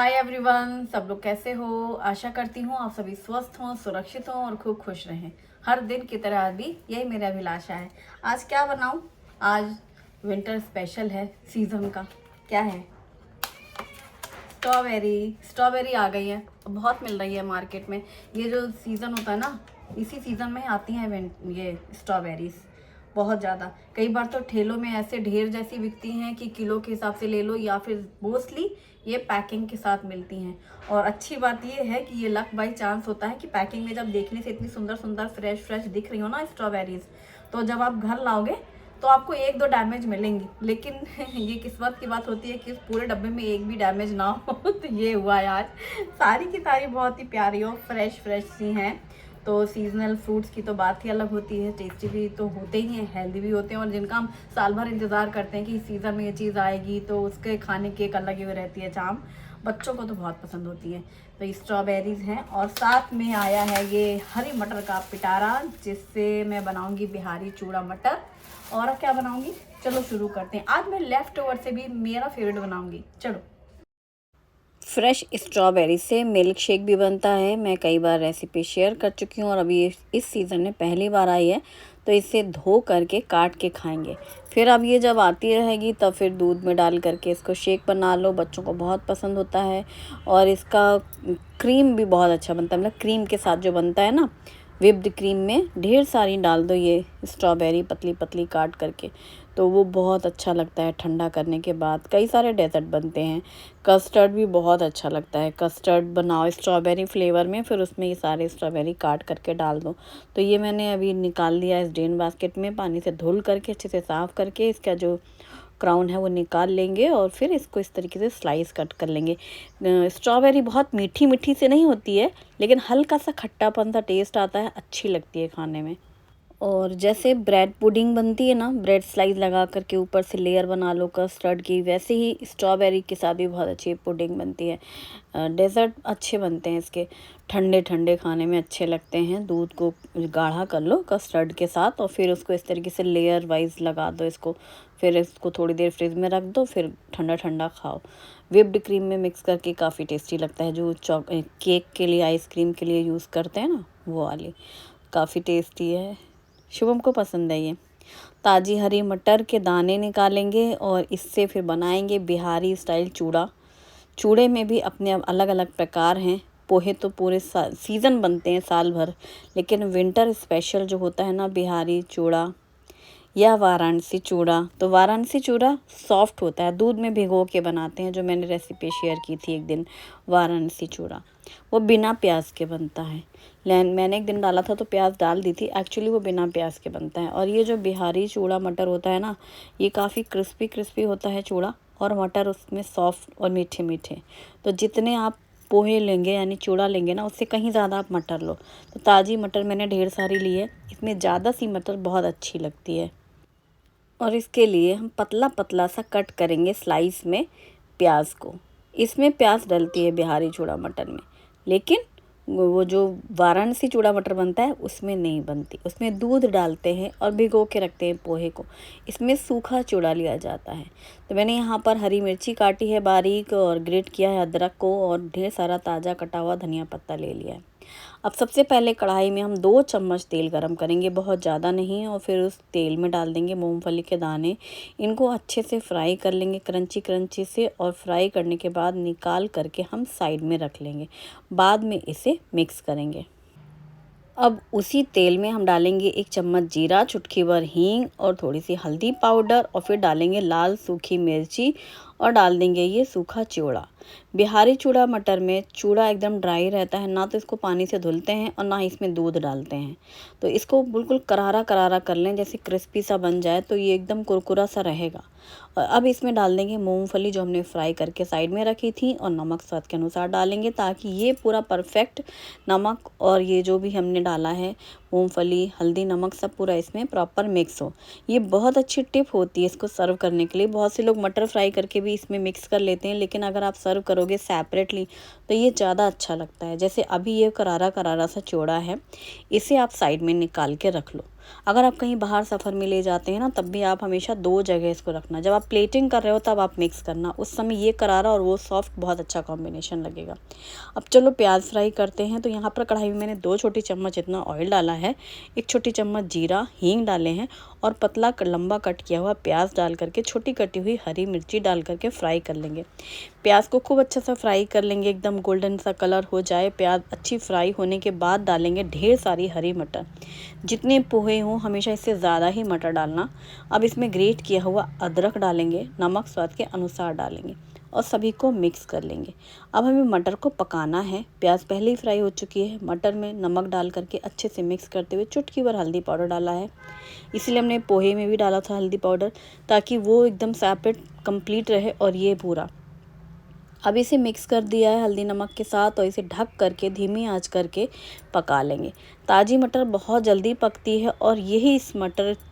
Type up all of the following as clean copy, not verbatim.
Hi everyone, सब लोग कैसे हो। आशा करती हूँ आप सभी स्वस्थ हों, सुरक्षित हों और खूब खुश रहें। हर दिन की तरह आज भी यही मेरी अभिलाषा है। आज क्या बनाऊँ? आज विंटर स्पेशल है सीज़न का। क्या है? स्ट्रॉबेरी आ गई है। बहुत मिल रही है मार्केट में। ये जो सीज़न होता है ना, इसी सीज़न में आती हैं ये स्ट्रॉबेरीज बहुत ज़्यादा। कई बार तो ठेलों में ऐसे ढेर जैसी बिकती हैं कि किलो के हिसाब से ले लो, या फिर मोस्टली ये पैकिंग के साथ मिलती हैं। और अच्छी बात ये है कि ये लक बाई चांस होता है कि पैकिंग में जब देखने से इतनी सुंदर सुंदर फ्रेश फ्रेश दिख रही हो ना स्ट्रॉबेरीज, तो जब आप घर लाओगे तो आपको एक दो डैमेज मिलेंगी। लेकिन ये किस्मत की बात होती है कि उस पूरे डब्बे में एक भी डैमेज ना हो। तो ये हुआ यार, सारी की सारी बहुत ही प्यारी और फ्रेश फ्रेश सी हैं। तो सीजनल फ्रूट्स की तो बात ही अलग होती है। टेस्टी भी तो होते ही हैं, हेल्दी भी होते हैं, और जिनका हम साल भर इंतज़ार करते हैं कि इस सीज़न में ये चीज़ आएगी, तो उसके खाने की एक अलग ही रहती है चाम। बच्चों को तो बहुत पसंद होती है। तो ये स्ट्रॉबेरीज हैं, और साथ में आया है ये हरी मटर का पिटारा, जिससे मैं बनाऊंगी बिहारी चूड़ा मटर। और क्या बनाऊंगी, चलो शुरू करते हैं। आज मैं लेफ्ट ओवर से भी मेरा फेवरेट बनाऊंगी। चलो। फ्रेश स्ट्रॉबेरी से मिल्क शेक भी बनता है। मैं कई बार रेसिपी शेयर कर चुकी हूँ, और अभी इस सीज़न में पहली बार आई है, तो इसे धो करके काट के खाएंगे। फिर अब ये जब आती रहेगी तब फिर दूध में डाल करके इसको शेक बना लो। बच्चों को बहुत पसंद होता है, और इसका क्रीम भी बहुत अच्छा बनता है। मतलब क्रीम के साथ जो बनता है ना, विप्ड क्रीम में ढेर सारी डाल दो ये स्ट्रॉबेरी पतली पतली काट करके, तो वो बहुत अच्छा लगता है। ठंडा करने के बाद कई सारे डेजर्ट बनते हैं। कस्टर्ड भी बहुत अच्छा लगता है। कस्टर्ड बनाओ स्ट्रॉबेरी फ्लेवर में, फिर उसमें ये सारे स्ट्रॉबेरी काट करके डाल दो। तो ये मैंने अभी निकाल लिया इस ड्रेन बास्केट में, पानी से धुल करके अच्छे से साफ़ करके इसका जो क्राउन है वो निकाल लेंगे, और फिर इसको इस तरीके से स्लाइस कट कर लेंगे। स्ट्रॉबेरी बहुत मीठी मीठी से नहीं होती है, लेकिन हल्का सा खट्टापन सा टेस्ट आता है, अच्छी लगती है खाने में। और जैसे ब्रेड पुडिंग बनती है ना, ब्रेड स्लाइस लगा करके ऊपर से लेयर बना लो कस्टर्ड की, वैसे ही स्ट्रॉबेरी के साथ भी बहुत अच्छी पुडिंग बनती है। डेज़र्ट अच्छे बनते हैं इसके, ठंडे ठंडे खाने में अच्छे लगते हैं। दूध को गाढ़ा कर लो कस्टर्ड के साथ, और फिर उसको इस तरीके से लेयर वाइज लगा दो इसको। फिर इसको थोड़ी देर फ्रिज में रख दो, फिर ठंडा ठंडा खाओ। विप्ड क्रीम में मिक्स करके काफ़ी टेस्टी लगता है। जो केक के लिए, आइसक्रीम के लिए यूज़ करते हैं ना, वो वाली काफ़ी टेस्टी है। शुभम को पसंद है ये। ताज़ी हरी मटर के दाने निकालेंगे, और इससे फिर बनाएंगे बिहारी स्टाइल चूड़ा। चूड़े में भी अपने अलग अलग प्रकार हैं। पोहे तो पूरे सीज़न बनते हैं साल भर, लेकिन विंटर स्पेशल जो होता है ना, बिहारी चूड़ा या वाराणसी चूड़ा, तो वाराणसी चूड़ा सॉफ्ट होता है, दूध में भिगो के बनाते हैं, जो मैंने रेसिपी शेयर की थी एक दिन। वाराणसी चूड़ा वो बिना प्याज के बनता है। मैंने एक दिन डाला था तो प्याज डाल दी थी, एक्चुअली वो बिना प्याज के बनता है। और ये जो बिहारी चूड़ा मटर होता है ना, ये काफ़ी क्रिस्पी क्रिस्पी होता है चूड़ा, और मटर उसमें सॉफ्ट और मीठे मीठे। तो जितने आप पोहे लेंगे यानी चूड़ा लेंगे ना, उससे कहीं ज़्यादा आप मटर लो। तो ताज़ी मटर मैंने ढेर सारी ली है, इसमें ज़्यादा सी मटर बहुत अच्छी लगती है। और इसके लिए हम पतला पतला सा कट करेंगे स्लाइस में प्याज को। इसमें प्याज डलती है बिहारी चूड़ा मटर में, लेकिन वो जो वाराणसी चूड़ा मटर बनता है उसमें नहीं बनती। उसमें दूध डालते हैं और भिगो के रखते हैं पोहे को। इसमें सूखा चूड़ा लिया जाता है। तो मैंने यहाँ पर हरी मिर्ची काटी है बारीक, और ग्रेट किया है अदरक को, और ढेर सारा ताज़ा कटा हुआ धनिया पत्ता ले लिया है। अब सबसे पहले कढ़ाई में हम 2 चम्मच तेल गरम करेंगे, बहुत ज़्यादा नहीं, और फिर उस तेल में डाल देंगे मूंगफली के दाने। इनको अच्छे से फ्राई कर लेंगे क्रंची क्रंची से, और फ्राई करने के बाद निकाल करके हम साइड में रख लेंगे। बाद में इसे मिक्स करेंगे। अब उसी तेल में हम डालेंगे 1 चम्मच जीरा, चुटकी भर हींग, और थोड़ी सी हल्दी पाउडर, और फिर डालेंगे लाल सूखी मिर्ची, और डाल देंगे ये सूखा चूड़ा। बिहारी चूड़ा मटर में चूड़ा एकदम ड्राई रहता है, ना तो इसको पानी से धुलते हैं और ना ही इसमें दूध डालते हैं। तो इसको बिल्कुल करारा करारा कर लें, जैसे क्रिस्पी सा बन जाए, तो ये एकदम कुरकुरा सा रहेगा। और अब इसमें डाल देंगे मूंगफली जो हमने फ्राई करके साइड में रखी थी, और नमक स्वाद के अनुसार डालेंगे, ताकि ये पूरा परफेक्ट नमक और ये जो भी हमने डाला है मूंगफली, हल्दी, नमक, सब पूरा इसमें प्रॉपर मिक्स हो। ये बहुत अच्छी टिप होती है इसको सर्व करने के लिए। बहुत से लोग मटर फ्राई करके भी इसमें मिक्स कर लेते हैं, लेकिन अगर आप सर्व करोगे सेपरेटली तो ये ज़्यादा अच्छा लगता है। जैसे अभी ये करारा करारा सा चूड़ा है, इसे आप साइड में निकाल के रख लो। अगर आप कहीं बाहर सफ़र में ले जाते हैं ना, तब भी आप हमेशा 2 जगह इसको रखना। जब आप प्लेटिंग कर रहे हो तब आप मिक्स करना, उस समय ये करारा और वो सॉफ्ट बहुत अच्छा कॉम्बिनेशन लगेगा। अब चलो प्याज फ्राई करते हैं। तो यहाँ पर कढ़ाई में मैंने 2 छोटी चम्मच इतना ऑयल डाला है, 1 छोटी चम्मच जीरा हींग डाले हैं और पतला लंबा कट किया हुआ प्याज डाल करके छोटी कटी हुई हरी मिर्ची डाल करके फ्राई कर लेंगे। प्याज को खूब अच्छा सा फ्राई कर लेंगे, एकदम गोल्डन सा कलर हो जाए। प्याज अच्छी फ्राई होने के बाद डालेंगे ढेर सारी हरी मटर। जितने पोहे हों हमेशा इससे ज़्यादा ही मटर डालना। अब इसमें ग्रेट किया हुआ अदरक डालेंगे, नमक स्वाद के अनुसार डालेंगे और सभी को मिक्स कर लेंगे। अब हमें मटर को पकाना है। प्याज पहले ही फ्राई हो चुकी है। मटर में नमक डाल करके अच्छे से मिक्स करते हुए चुटकी भर हल्दी पाउडर डाला है। इसीलिए हमने पोहे में भी डाला था हल्दी पाउडर, ताकि वो एकदम सेपरेट कंप्लीट रहे। और ये पूरा अब इसे मिक्स कर दिया है हल्दी नमक के साथ और इसे ढक करके धीमी आंच करके पका लेंगे। ताज़ी मटर बहुत जल्दी पकती है और यही इस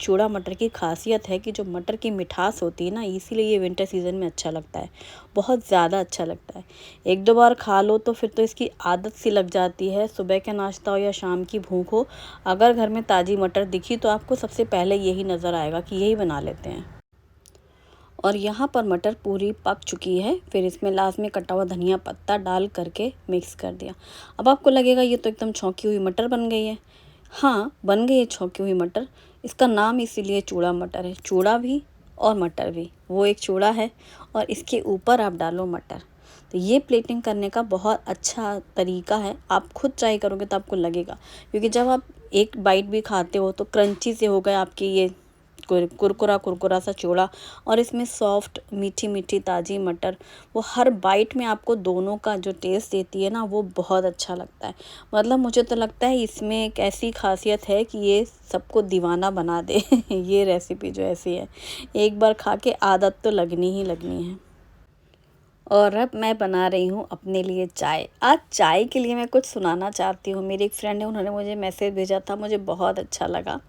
चूड़ा मटर की खासियत है कि जो मटर की मिठास होती है ना, इसीलिए ये विंटर सीज़न में अच्छा लगता है, बहुत ज़्यादा अच्छा लगता है। 1-2 बार खा लो तो फिर तो इसकी आदत सी लग जाती है। सुबह का नाश्ता हो या शाम की भूख हो, अगर घर में ताज़ी मटर दिखी तो आपको सबसे पहले यही नज़र आएगा कि यही बना लेते हैं। और यहाँ पर मटर पूरी पक चुकी है। फिर इसमें लास्ट में कटा हुआ धनिया पत्ता डाल करके मिक्स कर दिया। अब आपको लगेगा ये तो एकदम छौंकी हुई मटर बन गई है। हाँ, बन गई है छौंकी हुई मटर। इसका नाम इसीलिए चूड़ा मटर है, चूड़ा भी और मटर भी। वो एक चूड़ा है और इसके ऊपर आप डालो मटर। तो ये प्लेटिंग करने का बहुत अच्छा तरीका है। आप खुद ट्राई करोगे तो आपको लगेगा, क्योंकि जब आप एक बाइट भी खाते हो तो क्रंची से हो गए आपके ये कुरकुरा सा चूड़ा, और इसमें सॉफ्ट मीठी मीठी ताज़ी मटर, वो हर बाइट में आपको दोनों का जो टेस्ट देती है ना, वो बहुत अच्छा लगता है। मतलब मुझे तो लगता है इसमें एक ऐसी खासियत है कि ये सबको दीवाना बना दे ये रेसिपी जो ऐसी है, एक बार खा के आदत तो लगनी ही लगनी है। और अब मैं बना रही हूँ अपने लिए चाय। आज चाय के लिए मैं कुछ सुनाना चाहती हूँ। मेरी एक फ्रेंड है, उन्होंने मुझे मैसेज भेजा था, मुझे बहुत अच्छा लगा।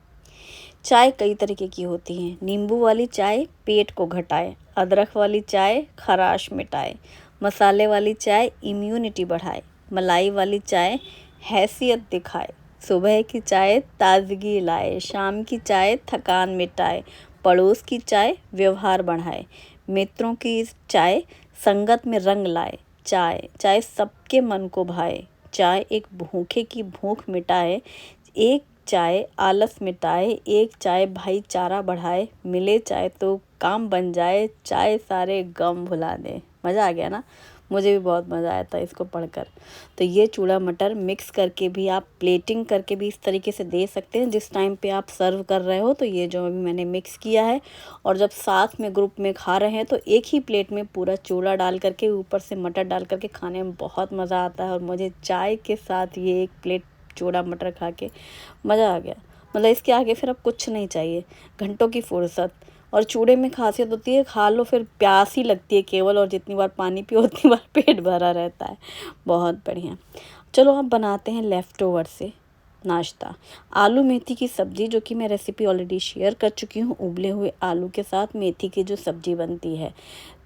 चाय कई तरीके की होती हैं। नींबू वाली चाय पेट को घटाए, अदरक वाली चाय खराश मिटाए, मसाले वाली चाय इम्यूनिटी बढ़ाए, मलाई वाली चाय हैसियत दिखाए, सुबह की चाय ताजगी लाए, शाम की चाय थकान मिटाए, पड़ोस की चाय व्यवहार बढ़ाए, मित्रों की चाय संगत में रंग लाए। चाय चाय सबके मन को भाए, चाय एक भूखे की भूख मिटाए, एक चाय आलस मिटाए, एक चाय भाईचारा बढ़ाए, मिले चाय तो काम बन जाए, चाय सारे गम भुला दे। मज़ा आ गया ना? मुझे भी बहुत मज़ा आया था इसको पढ़कर। तो ये चूड़ा मटर मिक्स करके भी आप प्लेटिंग करके भी इस तरीके से दे सकते हैं। जिस टाइम पे आप सर्व कर रहे हो तो ये जो अभी मैंने मिक्स किया है, और जब साथ में ग्रुप में खा रहे हैं तो एक ही प्लेट में पूरा चूड़ा डाल करके ऊपर से मटर डाल करके खाने में बहुत मज़ा आता है। और मुझे चाय के साथ ये एक प्लेट चूड़ा मटर खा के मज़ा आ गया। मतलब इसके आगे फिर अब कुछ नहीं चाहिए, घंटों की फुर्सत। और चूड़े में खासियत होती है, खा लो फिर प्यास ही लगती है केवल, और जितनी बार पानी पियो उतनी बार पेट भरा रहता है। बहुत बढ़िया। चलो अब बनाते हैं लेफ़्ट ओवर से नाश्ता। आलू मेथी की सब्ज़ी, जो कि मैं रेसिपी ऑलरेडी शेयर कर चुकी हूँ। उबले हुए आलू के साथ मेथी की जो सब्ज़ी बनती है।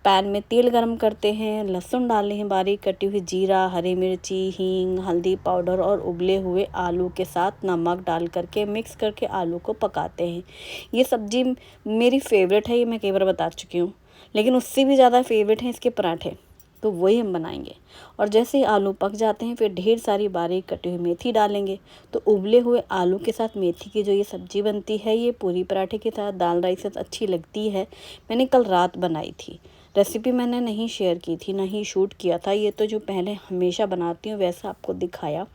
पैन में तेल गरम करते हैं, लहसुन डाले हैं, बारीक कटी हुई जीरा, हरी मिर्ची, हींग, हल्दी पाउडर और उबले हुए आलू के साथ नमक डाल करके मिक्स करके आलू को पकाते हैं। ये सब्ज़ी मेरी फेवरेट है, ये मैं कई बार बता चुकी हूँ, लेकिन उससे भी ज़्यादा फेवरेट हैं इसके पराठे, तो वही हम बनाएंगे। और जैसे ही आलू पक जाते हैं फिर ढेर सारी बारीक कटी हुई मेथी डालेंगे। तो उबले हुए आलू के साथ मेथी की जो ये सब्ज़ी बनती है, ये पूरी पराठे के साथ दाल राइस से अच्छी लगती है। मैंने कल रात बनाई थी, रेसिपी मैंने नहीं शेयर की थी, ना ही शूट किया था। ये तो जो पहले हमेशा बनाती हूँ वैसा आपको दिखाया।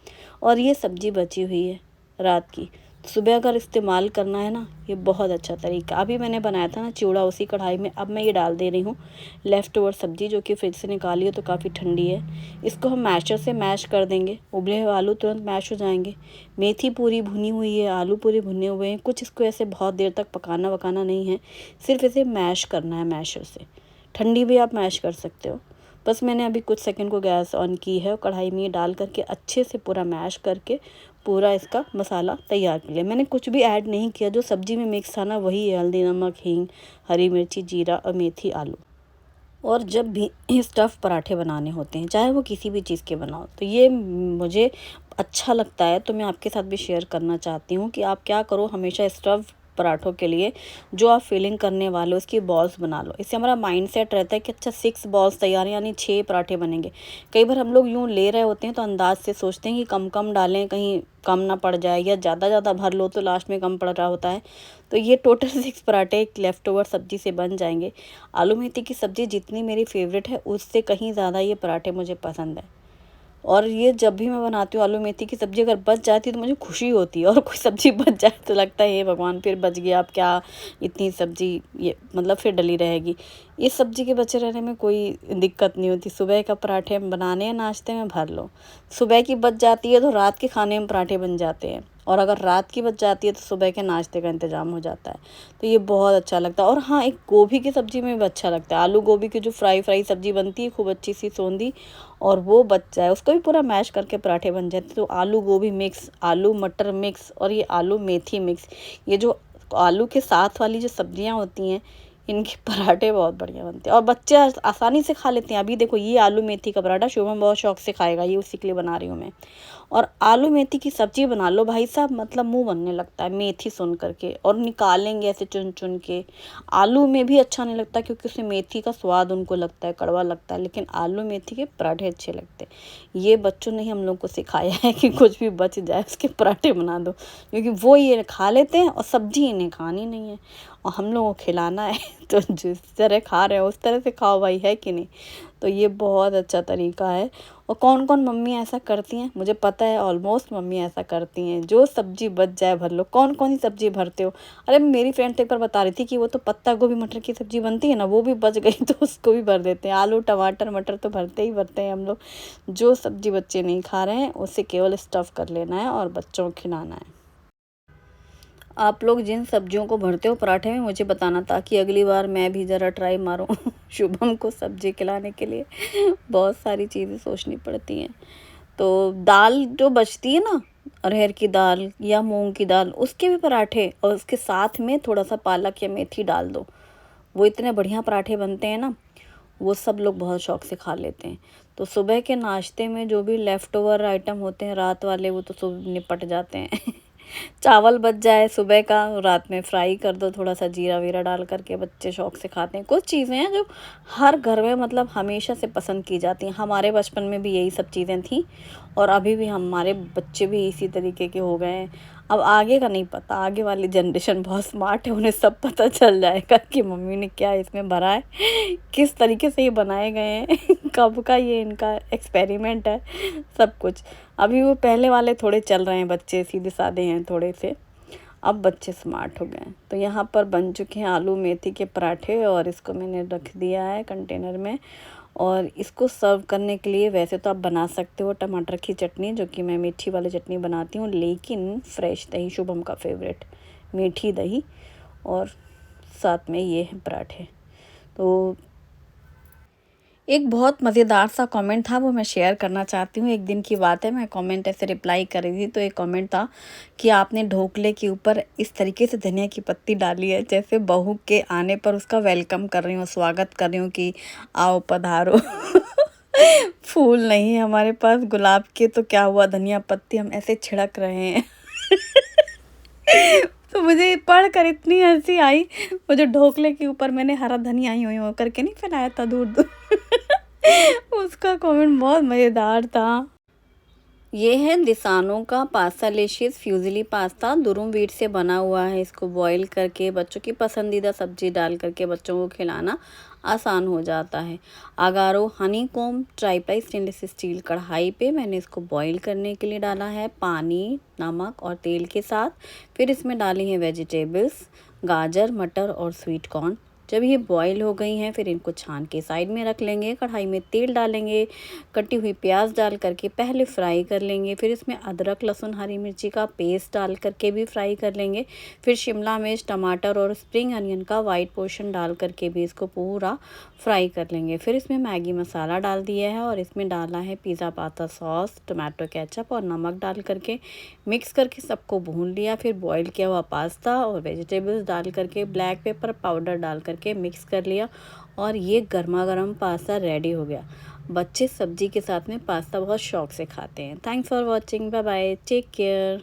और ये सब्ज़ी बची हुई है रात की, सुबह अगर इस्तेमाल करना है ना, ये बहुत अच्छा तरीका। अभी मैंने बनाया था ना चिवड़ा उसी कढ़ाई में, अब मैं ये डाल दे रही हूँ लेफ़्ट ओवर सब्ज़ी, जो कि फ्रिज से निकाली है तो काफ़ी ठंडी है। इसको हम मैशर से मैश कर देंगे, उबले हुए आलू तुरंत मैश हो जाएंगे। मेथी पूरी भुनी हुई है, आलू पूरे भुने हुए हैं। कुछ इसको ऐसे बहुत देर तक पकाना वकाना नहीं है, सिर्फ इसे मैश करना है मैशर से। ठंडी भी आप मैश कर सकते हो। बस मैंने अभी कुछ सेकंड को गैस ऑन की है और कढ़ाई में ये डाल करके अच्छे से पूरा मैश करके पूरा इसका मसाला तैयार कर लिया। मैंने कुछ भी ऐड नहीं किया, जो सब्ज़ी में मिक्स था ना वही है, हल्दी नमक हींग हरी मिर्ची जीरा और मेथी आलू। और जब भी स्टफ़ पराठे बनाने होते हैं, चाहे वो किसी भी चीज़ के बनाओ, तो ये मुझे अच्छा लगता है तो मैं आपके साथ भी शेयर करना चाहती हूँ कि आप क्या करो, हमेशा स्टफ़ पराठों के लिए जो आप फिलिंग करने वाले हो उसकी बॉल्स बना लो। इससे हमारा माइंड सेट रहता है कि अच्छा 6 बॉल्स तैयार हैं, यानी 6 पराठे बनेंगे। कई बार हम लोग यूँ ले रहे होते हैं तो अंदाज से सोचते हैं कि कम कम डालें, कहीं कम ना पड़ जाए, या ज़्यादा ज़्यादा भर लो तो लास्ट में कम पड़ रहा होता है। तो ये टोटल 6 पराठे एक लेफ़्ट ओवर सब्ज़ी से बन जाएंगे। आलू मेथी की सब्ज़ी जितनी मेरी फेवरेट है उससे कहीं ज़्यादा ये पराठे मुझे पसंद है। और ये जब भी मैं बनाती हूँ आलू मेथी की सब्ज़ी अगर बच जाती है तो मुझे खुशी होती है, और कोई सब्ज़ी बच जाए तो लगता है हे भगवान फिर बच गया, अब क्या इतनी सब्ज़ी ये मतलब फिर डली रहेगी। इस सब्ज़ी के बचे रहने में कोई दिक्कत नहीं होती। सुबह का पराठे बनाने हैं, नाश्ते में भर लो। सुबह की बच जाती है तो रात के खाने में पराठे बन जाते हैं, और अगर रात की बच जाती है तो सुबह के नाश्ते का इंतज़ाम हो जाता है। तो ये बहुत अच्छा लगता है। और हाँ, एक गोभी की सब्ज़ी में भी अच्छा लगता है। आलू गोभी की जो फ्राई सब्ज़ी बनती है खूब अच्छी सी सौंधी, और वो बच जाए, उसको भी पूरा मैश करके पराठे बन जाते हैं। तो आलू गोभी मिक्स, आलू मटर मिक्स, और ये आलू मेथी मिक्स, ये जो आलू के साथ वाली जो सब्जियां होती हैं, इनके पराठे बहुत बढ़िया बनते हैं और बच्चे आसानी से खा लेते हैं। अभी देखो ये आलू मेथी का पराठा शुभम बहुत शौक से खाएगा, ये उसी के लिए बना रही हूँ मैं। और आलू मेथी की सब्जी बना लो भाई साहब, मतलब मुंह बनने लगता है मेथी सुन करके, और निकालेंगे ऐसे चुन चुन के। आलू में भी अच्छा नहीं लगता क्योंकि उसमें मेथी का स्वाद उनको लगता है, कड़वा लगता है, लेकिन आलू मेथी के पराठे अच्छे लगते हैं। ये बच्चों ने ही हम लोग को सिखाया है कि कुछ भी बच जाए उसके पराठे बना दो, क्योंकि वो ये खा लेते हैं और सब्जी इन्हें खानी नहीं है और हम लोगों को खिलाना है। तो जिस तरह खा रहे हो उस तरह से खाओ भाई, है कि नहीं। तो ये बहुत अच्छा तरीका है। और कौन कौन मम्मी ऐसा करती हैं, मुझे पता है ऑलमोस्ट मम्मी ऐसा करती हैं, जो सब्जी बच जाए भर लो। कौन कौन सी सब्जी भरते हो? अरे मेरी फ्रेंड तो एक बार बता रही थी कि वो तो पत्ता गोभी मटर की सब्जी बनती है ना, वो भी बच गई तो उसको भी भर देते हैं। आलू टमाटर मटर तो भरते ही भरते हैं हम लोग। जो सब्जी बच्चे नहीं खा रहे हैं उसे केवल स्टफ़ कर लेना है और बच्चों को खिलाना है। आप लोग जिन सब्जियों को भरते हो पराठे में मुझे बताना, ताकि अगली बार मैं भी ज़रा ट्राई मारूं शुभम को सब्जी खिलाने के लिए। बहुत सारी चीज़ें सोचनी पड़ती हैं। तो दाल जो बचती है ना, अरहर की दाल या मूंग की दाल, उसके भी पराठे, और उसके साथ में थोड़ा सा पालक या मेथी डाल दो, वो इतने बढ़िया पराठे बनते हैं ना, वो सब लोग बहुत शौक से खा लेते हैं। तो सुबह के नाश्ते में जो भी लेफ़्ट ओवर आइटम होते हैं रात वाले, वो तो सब निपट जाते हैं। चावल बच जाए सुबह का, रात में फ्राई कर दो थोड़ा सा जीरा वीरा डाल करके, बच्चे शौक से खाते हैं। कुछ चीज़ें हैं जो हर घर में मतलब हमेशा से पसंद की जाती हैं। हमारे बचपन में भी यही सब चीज़ें थी, और अभी भी हमारे बच्चे भी इसी तरीके के हो गए हैं। अब आगे का नहीं पता, आगे वाली जनरेशन बहुत स्मार्ट है, उन्हें सब पता चल जाएगा कि मम्मी ने क्या इसमें भरा है, किस तरीके से ये बनाए गए हैं, कब का ये इनका एक्सपेरिमेंट है, सब कुछ। अभी वो पहले वाले थोड़े चल रहे हैं, बच्चे सीधे साधे हैं थोड़े से, अब बच्चे स्मार्ट हो गए हैं। तो यहाँ पर बन चुके हैं आलू मेथी के पराठे, और इसको मैंने रख दिया है कंटेनर में। और इसको सर्व करने के लिए वैसे तो आप बना सकते हो टमाटर की चटनी, जो कि मैं मीठी वाली चटनी बनाती हूँ, लेकिन फ्रेश दही, शुभम का फेवरेट मीठी दही, और साथ में ये है पराठे। तो एक बहुत मज़ेदार सा कमेंट था, वो मैं शेयर करना चाहती हूँ। एक दिन की बात है, मैं कमेंट ऐसे रिप्लाई कर रही थी, तो एक कमेंट था कि आपने ढोकले के ऊपर इस तरीके से धनिया की पत्ती डाली है, जैसे बहू के आने पर उसका वेलकम कर रही हूँ, स्वागत कर रही हूँ कि आओ पधारो। फूल नहीं है हमारे पास गुलाब के, तो क्या हुआ, धनिया पत्ती हम ऐसे छिड़क रहे हैं। तो मुझे पढ़ कर इतनी हंसी आई, वो जो ढोकले के ऊपर मैंने हरा धनिया यूं यूं करके नहीं फैलाया था दूर दूर, उसका कमेंट बहुत मज़ेदार था। ये है दिसानो का पास्ता लेशियस फ्यूजिली पास्ता, दुरुम व्हीट से बना हुआ है। इसको बॉईल करके बच्चों की पसंदीदा सब्जी डाल करके बच्चों को खिलाना आसान हो जाता है। अगारो हनी कोम ट्राईप्लाई स्टेनलेस स्टील कढ़ाई पे मैंने इसको बॉईल करने के लिए डाला है, पानी, नमक और तेल के साथ। फिर इसमें डाली है वेजिटेबल्स, गाजर, मटर और स्वीट कॉर्न। जब ये बॉईल हो गई हैं फिर इनको छान के साइड में रख लेंगे। कढ़ाई में तेल डालेंगे, कटी हुई प्याज डाल करके पहले फ्राई कर लेंगे। फिर इसमें अदरक लहसुन हरी मिर्ची का पेस्ट डाल करके भी फ्राई कर लेंगे। फिर शिमला मिर्च, टमाटर और स्प्रिंग अनियन का वाइट पोर्शन डाल करके भी इसको पूरा फ्राई कर लेंगे। फिर इसमें मैगी मसाला डाल दिया है और इसमें डाला है pizza pasta sauce, tomato ketchup और नमक डाल करके मिक्स करके सबको भून लिया। फिर बॉईल किया हुआ पास्ता और वेजिटेबल्स डाल करके ब्लैक पेपर पाउडर डाल करके मिक्स कर लिया, और ये गर्मा गर्म पास्ता रेडी हो गया। बच्चे सब्जी के साथ में पास्ता बहुत शौक से खाते हैं। Thanks for watching, bye bye, take care.